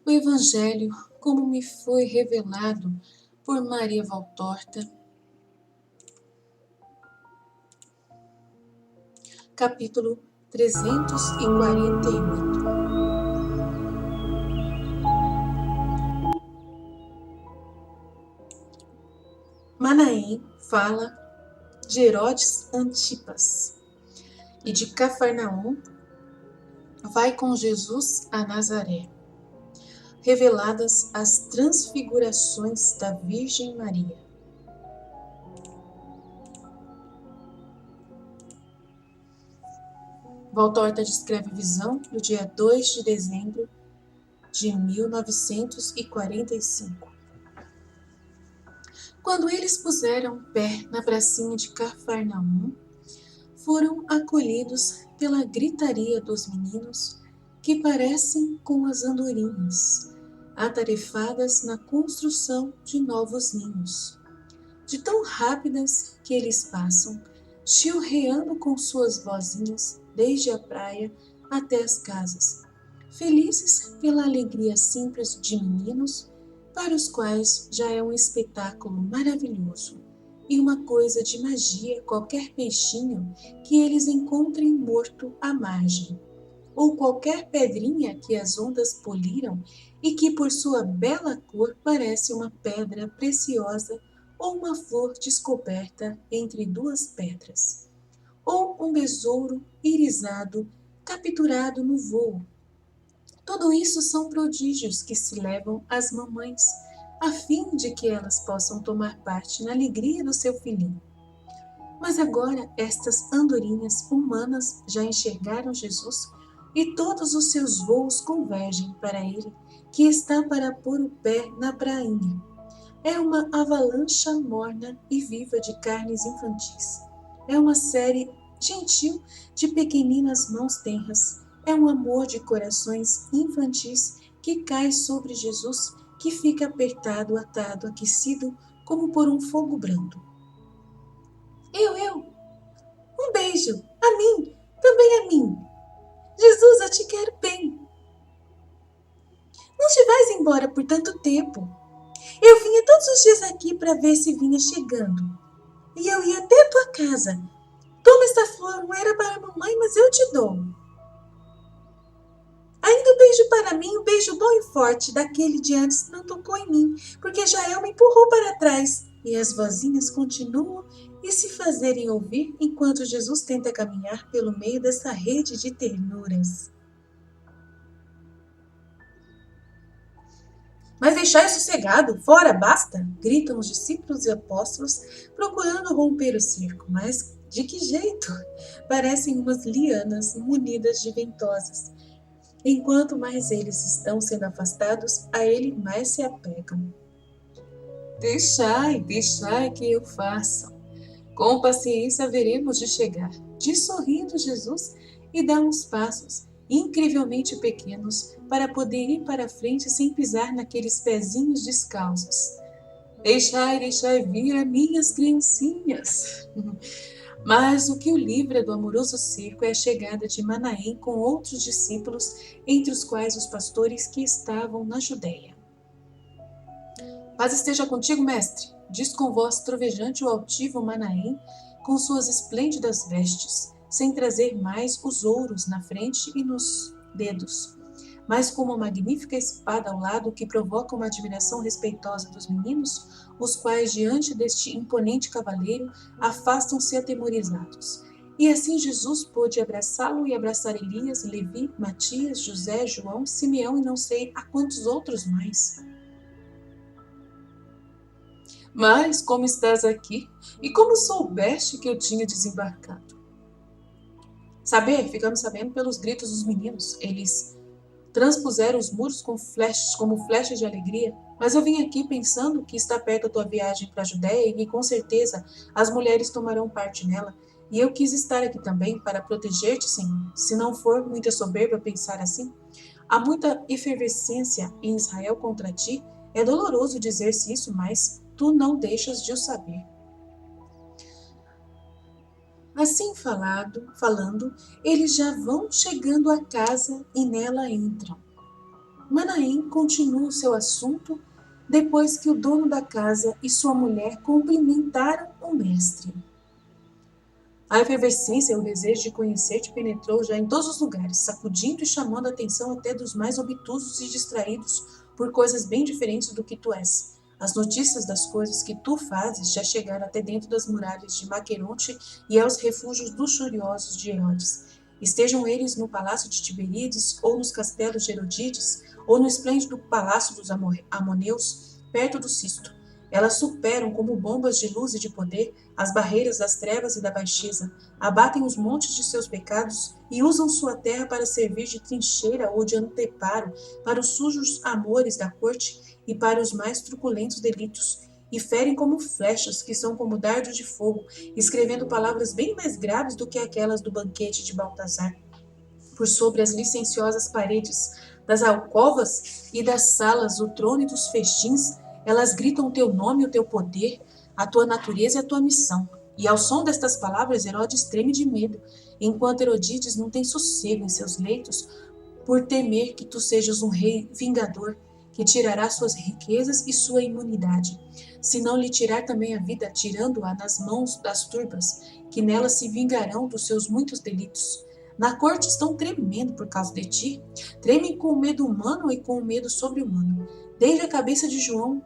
O Evangelho, como me foi revelado por Maria Valtorta, capítulo 348. Manaém fala de Herodes Antipas e de Cafarnaum vai com Jesus a Nazaré. Reveladas as transfigurações da Virgem Maria. Valtorta descreve visão do dia 2 de dezembro de 1945. Quando eles puseram pé na pracinha de Cafarnaum, foram acolhidos pela gritaria dos meninos que parecem com as andorinhas, atarefadas na construção de novos ninhos. De tão rápidas que eles passam, chilreando com suas vozinhas desde a praia até as casas, felizes pela alegria simples de meninos, para os quais já é um espetáculo maravilhoso e uma coisa de magia qualquer peixinho que eles encontrem morto à margem, ou qualquer pedrinha que as ondas poliram e que por sua bela cor parece uma pedra preciosa ou uma flor descoberta entre duas pedras, ou um besouro irisado capturado no vôo. Tudo isso são prodígios que se levam às mamães, a fim de que elas possam tomar parte na alegria do seu filhinho. Mas agora estas andorinhas humanas já enxergaram Jesus e todos os seus voos convergem para ele, que está para pôr o pé na prainha. É uma avalanche morna e viva de carnes infantis. É uma série gentil de pequeninas mãos tenras. É um amor de corações infantis que cai sobre Jesus, que fica apertado, atado, aquecido, como por um fogo brando. Eu, um beijo, a mim, também a mim. Jesus, eu te quero bem. Não te vais embora por tanto tempo. Eu vinha todos os dias aqui para ver se vinha chegando. E eu ia até tua casa. Toma esta flor, não era para a mamãe, mas eu te dou. Ainda um beijo para mim, um beijo bom e forte, daquele de antes não tocou em mim, porque Jael me empurrou para trás. E as vozinhas continuam e se fazerem ouvir enquanto Jesus tenta caminhar pelo meio dessa rede de ternuras. Mas deixai sossegado, fora, basta! Gritam os discípulos e apóstolos, procurando romper o cerco. Mas de que jeito? Parecem umas lianas munidas de ventosas. Enquanto mais eles estão sendo afastados, a ele mais se apegam. Deixai que eu faça. Com paciência haveremos de chegar. Diz sorrindo Jesus e dá uns passos incrivelmente pequenos para poder ir para frente sem pisar naqueles pezinhos descalços. Deixai vir a minhas criancinhas. Mas o que o livra do amoroso cerco é a chegada de Manaém com outros discípulos, entre os quais os pastores que estavam na Judéia. Paz esteja contigo, mestre, diz com voz trovejante o altivo Manaém, com suas esplêndidas vestes, sem trazer mais os ouros na frente e nos dedos, mas com uma magnífica espada ao lado que provoca uma admiração respeitosa dos meninos, os quais, diante deste imponente cavaleiro, afastam-se atemorizados. E assim Jesus pôde abraçá-lo e abraçar Elias, Levi, Matias, José, João, Simeão e não sei a quantos outros mais. Mas como estás aqui? E como soubeste que eu tinha desembarcado? Ficamos sabendo pelos gritos dos meninos. Eles transpuseram os muros como flechas de alegria. Mas eu vim aqui pensando que está perto a tua viagem para a Judéia e que com certeza as mulheres tomarão parte nela. E eu quis estar aqui também para proteger-te, Senhor. Se não for muita soberba pensar assim. Há muita efervescência em Israel contra ti. É doloroso dizer-se isso, mas tu não deixas de o saber. Assim falando, eles já vão chegando à casa e nela entram. Manaém continua o seu assunto depois que o dono da casa e sua mulher cumprimentaram o mestre. A efervescência e o desejo de conhecer-te penetrou já em todos os lugares, sacudindo e chamando a atenção até dos mais obtusos e distraídos por coisas bem diferentes do que tu és. As notícias das coisas que tu fazes já chegaram até dentro das muralhas de Maqueronte e aos refúgios luxuriosos de Herodes. Estejam eles no palácio de Tiberíades, ou nos castelos de Herodíades, ou no esplêndido palácio dos Amoneus, perto do Cisto. Elas superam como bombas de luz e de poder as barreiras das trevas e da baixeza, abatem os montes de seus pecados e usam sua terra para servir de trincheira ou de anteparo para os sujos amores da corte e para os mais truculentos delitos, e ferem como flechas que são como dardos de fogo, escrevendo palavras bem mais graves do que aquelas do banquete de Baltazar. Por sobre as licenciosas paredes das alcovas e das salas, o trono e dos festins, elas gritam o teu nome e o teu poder, a tua natureza e a tua missão. E ao som destas palavras, Herodes treme de medo, enquanto Herodíades não tem sossego em seus leitos, por temer que tu sejas um rei vingador, que tirará suas riquezas e sua imunidade, se não lhe tirar também a vida, tirando-a nas mãos das turbas, que nelas se vingarão dos seus muitos delitos. Na corte estão tremendo por causa de ti, tremem com o medo humano e com o medo sobre-humano. Desde a cabeça de João,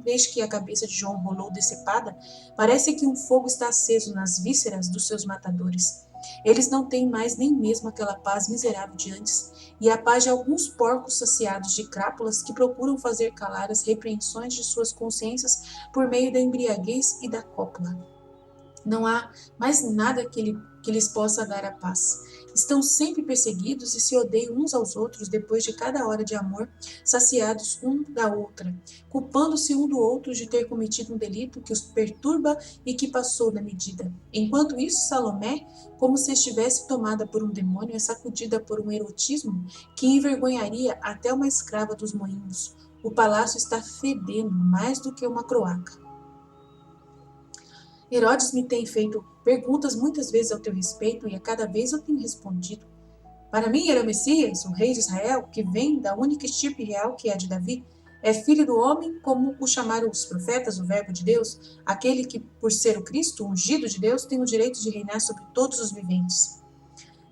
desde que a cabeça de João rolou decepada, parece que um fogo está aceso nas vísceras dos seus matadores. Eles não têm mais nem mesmo aquela paz miserável de antes, e a paz de alguns porcos saciados de crápulas que procuram fazer calar as repreensões de suas consciências por meio da embriaguez e da cópula. Não há mais nada que lhes possa dar a paz. Estão sempre perseguidos e se odeiam uns aos outros depois de cada hora de amor, saciados um da outra, culpando-se um do outro de ter cometido um delito que os perturba e que passou da medida. Enquanto isso, Salomé, como se estivesse tomada por um demônio, é sacudida por um erotismo que envergonharia até uma escrava dos moinhos. O palácio está fedendo mais do que uma croaca. Herodes me tem feito perguntas muitas vezes ao teu respeito e a cada vez eu tenho respondido. Para mim era o Messias, o rei de Israel, que vem da única estirpe real que é a de Davi. É filho do homem, como o chamaram os profetas, o verbo de Deus, aquele que, por ser o Cristo, o ungido de Deus, tem o direito de reinar sobre todos os viventes.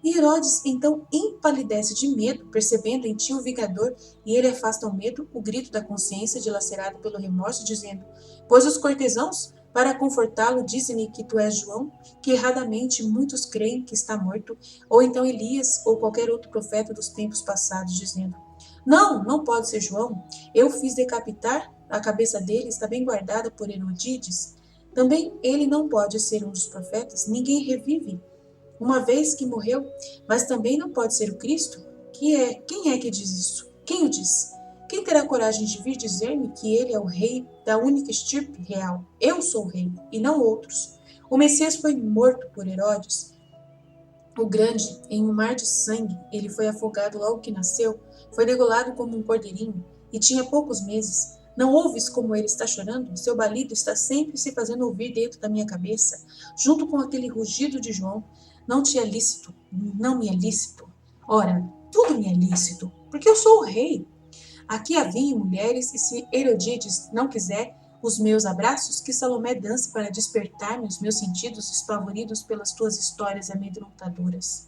E Herodes então empalidece de medo, percebendo em ti o vingador, e ele afasta ao medo o grito da consciência dilacerado pelo remorso, dizendo: Pois os cortesãos, para confortá-lo, dizem-lhe que tu és João, que erradamente muitos creem que está morto, ou então Elias, ou qualquer outro profeta dos tempos passados, dizendo: Não, não pode ser João. Eu fiz decapitar, a cabeça dele está bem guardada por Herodíades. Também ele não pode ser um dos profetas, ninguém revive uma vez que morreu, mas também não pode ser o Cristo? Quem é que diz isso? Quem o diz? Quem terá coragem de vir dizer-me que ele é o rei da única estirpe real? Eu sou o rei, e não outros. O Messias foi morto por Herodes, o grande, em um mar de sangue. Ele foi afogado logo que nasceu, foi degolado como um cordeirinho, e tinha poucos meses. Não ouves como ele está chorando? Seu balido está sempre se fazendo ouvir dentro da minha cabeça, junto com aquele rugido de João. Não te é lícito, não me é lícito. Ora, tudo me é lícito, porque eu sou o rei. Aqui havia mulheres, e se Herodíades não quiser os meus abraços, que Salomé dance para despertar-me os meus sentidos espavoridos pelas tuas histórias amedrontadoras.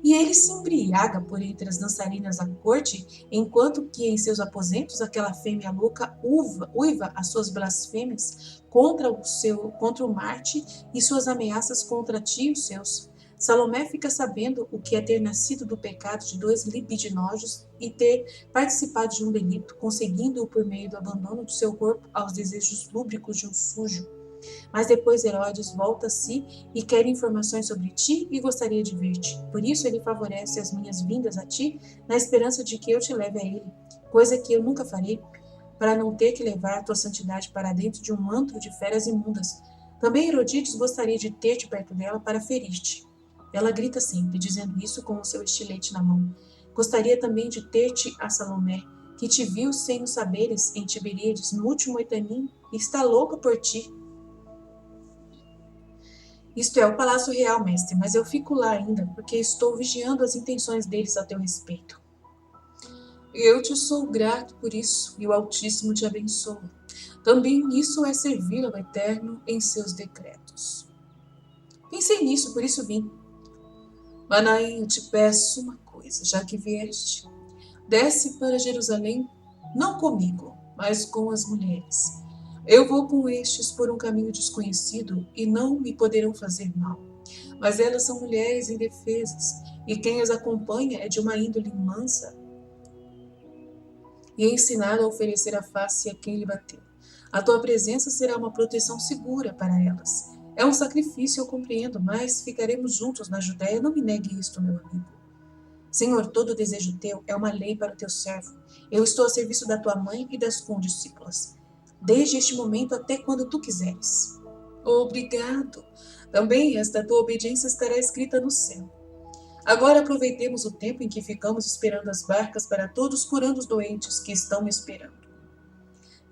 E ele se embriaga por entre as dançarinas da corte, enquanto que em seus aposentos aquela fêmea louca uiva as suas blasfêmias contra o Marte e suas ameaças contra ti e os seus. Salomé fica sabendo o que é ter nascido do pecado de dois libidinosos e ter participado de um delito, conseguindo-o por meio do abandono do seu corpo aos desejos lúbricos de um sujo. Mas depois Herodes volta a si e quer informações sobre ti e gostaria de ver-te. Por isso ele favorece as minhas vindas a ti, na esperança de que eu te leve a ele, coisa que eu nunca farei, para não ter que levar a tua santidade para dentro de um antro de feras imundas. Também Herodíades gostaria de ter-te perto dela para ferir-te. Ela grita sempre, dizendo isso com o seu estilete na mão. Gostaria também de ter-te a Salomé, que te viu sem o saberes em Tiberíades no último etanim e está louca por ti. Isto é o palácio real, mestre, mas eu fico lá ainda, porque estou vigiando as intenções deles a teu respeito. Eu te sou grato por isso, e o Altíssimo te abençoa. Também isso é servir ao Eterno em seus decretos. Pensei nisso, por isso vim. Manaim, eu te peço uma coisa, já que vieste. Desce para Jerusalém, não comigo, mas com as mulheres. Eu vou com estes por um caminho desconhecido e não me poderão fazer mal. Mas elas são mulheres indefesas, e quem as acompanha é de uma índole mansa e é ensinado a oferecer a face a quem lhe bateu. A tua presença será uma proteção segura para elas. É um sacrifício, eu compreendo, mas ficaremos juntos na Judéia. Não me negue isto, meu amigo. Senhor, todo desejo teu é uma lei para o teu servo. Eu estou a serviço da tua mãe e das condiscípulas, desde este momento até quando tu quiseres. Obrigado. Também esta tua obediência estará escrita no céu. Agora aproveitemos o tempo em que ficamos esperando as barcas para todos curando os doentes que estão me esperando.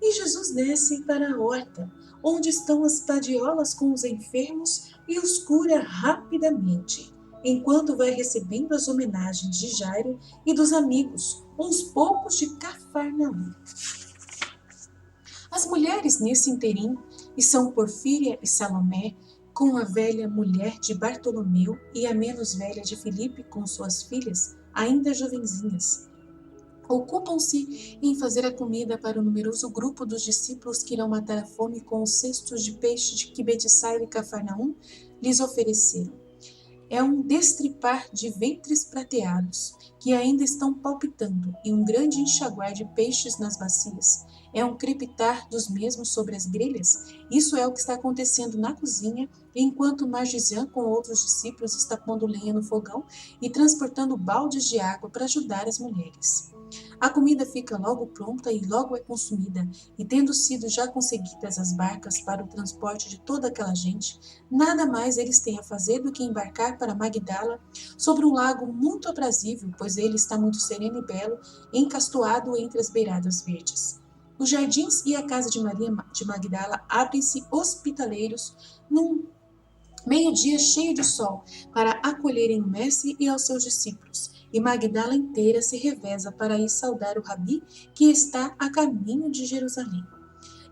E Jesus desce para a horta, onde estão as padiolas com os enfermos, e os cura rapidamente, enquanto vai recebendo as homenagens de Jairo e dos amigos, uns poucos de Cafarnaum. As mulheres nesse interim e são Porfíria e Salomé, com a velha mulher de Bartolomeu e a menos velha de Filipe com suas filhas, ainda jovenzinhas. Ocupam-se em fazer a comida para o numeroso grupo dos discípulos que irão matar a fome com os cestos de peixe que Betsaida e Cafarnaum lhes ofereceram. É um destripar de ventres prateados, que ainda estão palpitando, e um grande enxaguar de peixes nas bacias. É um crepitar dos mesmos sobre as grelhas. Isso é o que está acontecendo na cozinha, enquanto Margisian, com outros discípulos, está pondo lenha no fogão e transportando baldes de água para ajudar as mulheres. A comida fica logo pronta e logo é consumida, e tendo sido já conseguidas as barcas para o transporte de toda aquela gente, nada mais eles têm a fazer do que embarcar para Magdala sobre um lago muito aprazível, pois ele está muito sereno e belo, encastoado entre as beiradas verdes. Os jardins e a casa de Maria de Magdala abrem-se hospitaleiros num meio-dia cheio de sol, para acolherem o mestre e aos seus discípulos, e Magdala inteira se reveza para ir saudar o Rabi, que está a caminho de Jerusalém.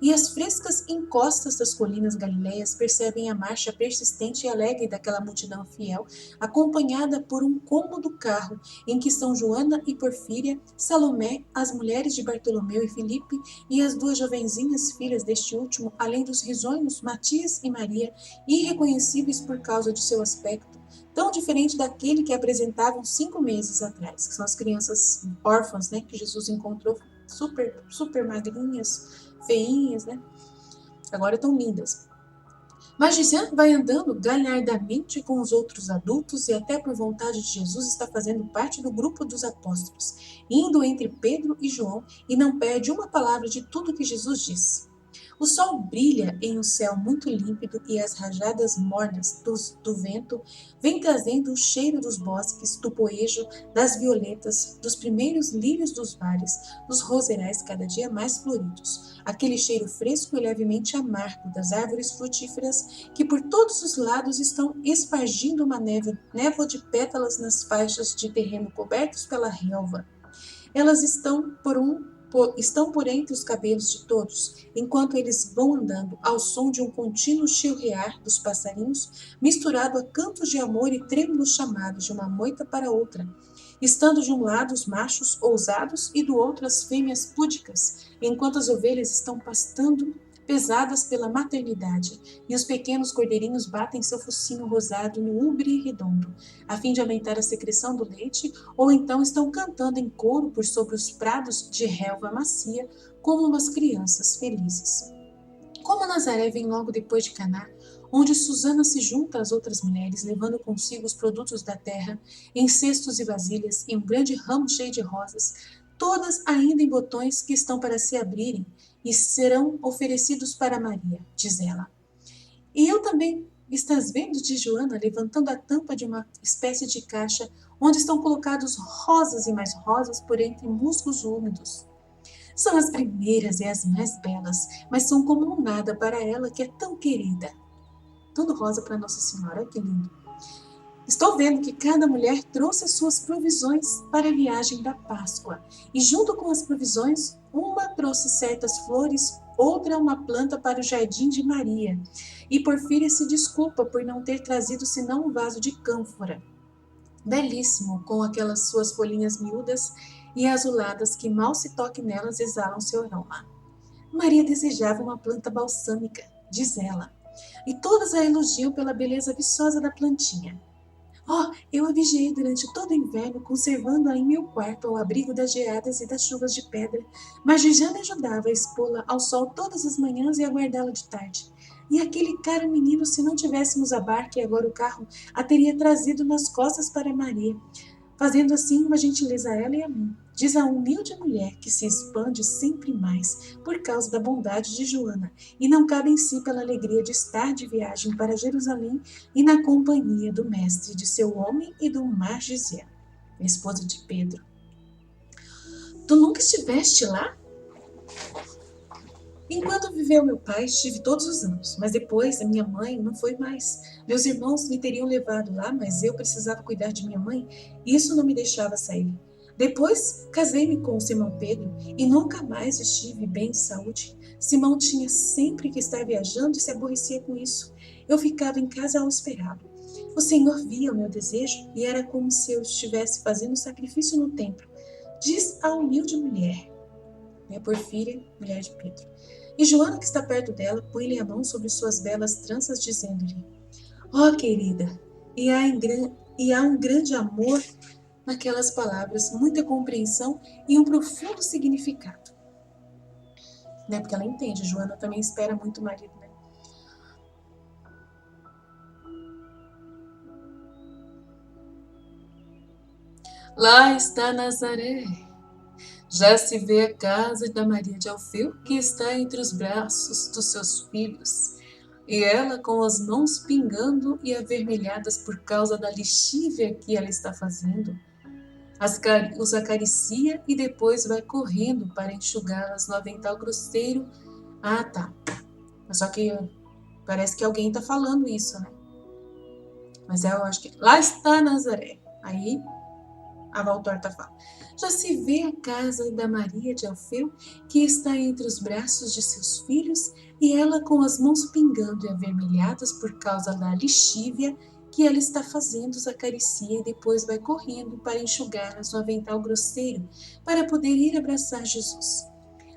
E as frescas encostas das colinas galileias percebem a marcha persistente e alegre daquela multidão fiel, acompanhada por um cômodo carro em que estão Joana e Porfíria, Salomé, as mulheres de Bartolomeu e Filipe e as duas jovenzinhas filhas deste último, além dos risonhos Matias e Maria, irreconhecíveis por causa de seu aspecto, tão diferente daquele que apresentavam 5 meses atrás, que são as crianças órfãs, né, que Jesus encontrou super magrinhas, feinhas, né? Agora estão lindas. Mas Gisele vai andando galhardamente com os outros adultos e até por vontade de Jesus está fazendo parte do grupo dos apóstolos, indo entre Pedro e João e não perde uma palavra de tudo que Jesus diz. O sol brilha em um céu muito límpido e as rajadas mornas do vento vêm trazendo o cheiro dos bosques, do poejo, das violetas, dos primeiros lírios dos vales, dos roserais cada dia mais floridos. Aquele cheiro fresco e levemente amargo das árvores frutíferas que por todos os lados estão espargindo uma névoa de pétalas nas faixas de terreno cobertos pela relva. Elas estão por entre os cabelos de todos, enquanto eles vão andando ao som de um contínuo chilrear dos passarinhos, misturado a cantos de amor e trêmulos chamados de uma moita para outra, estando de um lado os machos ousados e do outro as fêmeas púdicas, enquanto as ovelhas estão pastando pesadas pela maternidade, e os pequenos cordeirinhos batem seu focinho rosado no ubre redondo, a fim de aumentar a secreção do leite, ou então estão cantando em coro por sobre os prados de relva macia, como umas crianças felizes. Como Nazaré vem logo depois de Caná, onde Susana se junta às outras mulheres, levando consigo os produtos da terra, em cestos e vasilhas, e um grande ramo cheio de rosas, todas ainda em botões que estão para se abrirem, e serão oferecidos para Maria, diz ela. E eu também, estás vendo, diz Joana, levantando a tampa de uma espécie de caixa, onde estão colocados rosas e mais rosas por entre musgos úmidos. São as primeiras e as mais belas, mas são como um nada para ela que é tão querida. Tudo rosa para Nossa Senhora, que lindo. Estou vendo que cada mulher trouxe as suas provisões para a viagem da Páscoa. E junto com as provisões, uma trouxe certas flores, outra uma planta para o jardim de Maria. E Porfíria se desculpa por não ter trazido senão um vaso de cânfora. Belíssimo, com aquelas suas folhinhas miúdas e azuladas que mal se toque nelas exalam seu aroma. Maria desejava uma planta balsâmica, diz ela, e todas a elogiam pela beleza viçosa da plantinha. Oh, eu a vigiei durante todo o inverno, conservando-a em meu quarto ao abrigo das geadas e das chuvas de pedra, mas Gijana ajudava a expô-la ao sol todas as manhãs e a guardá-la de tarde. E aquele caro menino, se não tivéssemos a barca e agora o carro, a teria trazido nas costas para Maria, fazendo assim uma gentileza a ela e a mim. Diz a humilde mulher que se expande sempre mais por causa da bondade de Joana, e não cabe em si pela alegria de estar de viagem para Jerusalém e na companhia do mestre, de seu homem e do mar Gisele, esposa de Pedro. Tu nunca estiveste lá? Enquanto viveu meu pai, estive todos os anos, mas depois a minha mãe não foi mais. Meus irmãos me teriam levado lá, mas eu precisava cuidar de minha mãe e isso não me deixava sair. Depois casei-me com Simão Pedro e nunca mais estive bem de saúde. Simão tinha sempre que estar viajando e se aborrecia com isso. Eu ficava em casa ao esperá-lo. O Senhor via o meu desejo e era como se eu estivesse fazendo um sacrifício no templo. Diz a humilde mulher, Porfíria, mulher de Pedro. E Joana, que está perto dela, põe-lhe a mão sobre suas belas tranças, dizendo-lhe: Ó, querida, e há um grande amor naquelas palavras, muita compreensão e um profundo significado. Né? Porque ela entende, Joana também espera muito o marido, né? Lá está Nazaré. Já se vê a casa da Maria de Alfeu, que está entre os braços dos seus filhos, e ela com as mãos pingando e avermelhadas por causa da lixívia que ela está fazendo, os acaricia e depois vai correndo para enxugá-las no avental grosseiro. Ah, tá. Só que parece que alguém está falando isso, né? Mas eu acho que lá está Nazaré. Aí a Valtorta fala: já se vê a casa da Maria de Alfeu, que está entre os braços de seus filhos, e ela com as mãos pingando e avermelhadas por causa da lixívia que ela está fazendo, os acaricia e depois vai correndo para enxugá-las no avental grosseiro, para poder ir abraçar Jesus.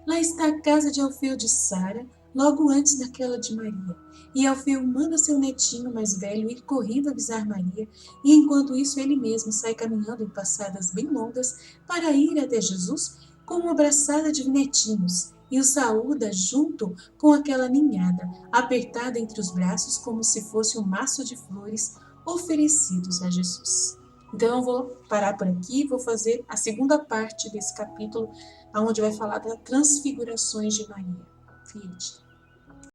Lá está a casa de Alfeu de Sara, logo antes daquela de Maria. E Alfeu manda seu netinho mais velho ir correndo avisar Maria, e enquanto isso ele mesmo sai caminhando em passadas bem longas para ir até Jesus com uma abraçada de netinhos, e o saúda junto com aquela ninhada, apertada entre os braços como se fosse um maço de flores oferecidos a Jesus. Então eu vou parar por aqui e vou fazer a segunda parte desse capítulo, onde vai falar das transfigurações de Maria, filha de